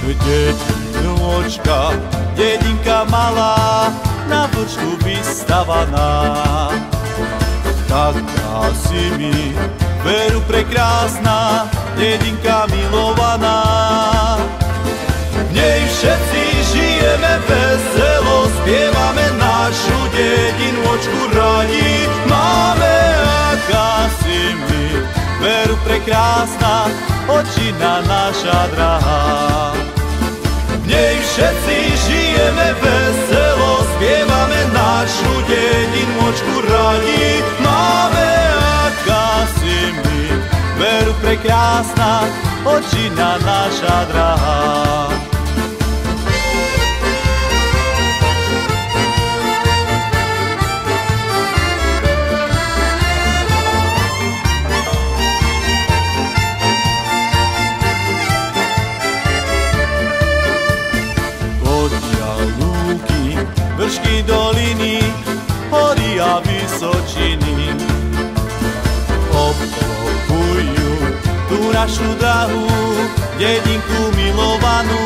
Dedinôčka, dedinka malá, na vlčku vystavaná. Taká si mi, veru prekrásna, dedinka milovaná. V nej všetci žijeme veselo, spievame našu dedinôčku radi. Máme, aká si mi, veru prekrásna, očina naša drahá. V nej všetci žijeme veselo, spievame našu dedinôčku radi. Máme, aká si mi, veru prekrásna, očina naša drahá. Vršky, doliny, hory a vysočiny obklopujú tú našu drahú dedinku milovanú.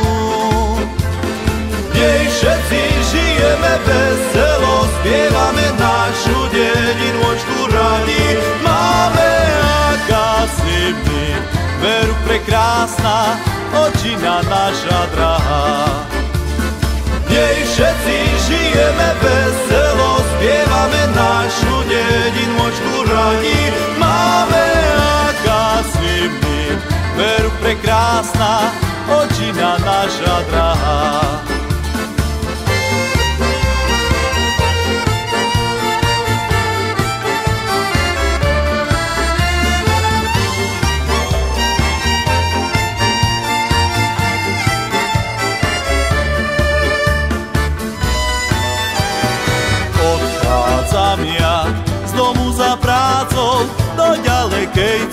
V nej všetci žijeme veselo, spievame našu dedinôčku radi. Máme, aká si mi, veru prekrásna, očina naša drahá. V nej všetci žijeme veselo, spievame našu dedinôčku radi. Máme, aká si mi, veru prekrásna, očina naša drahá. Odchádzam ja z domu za prácou do ďalekej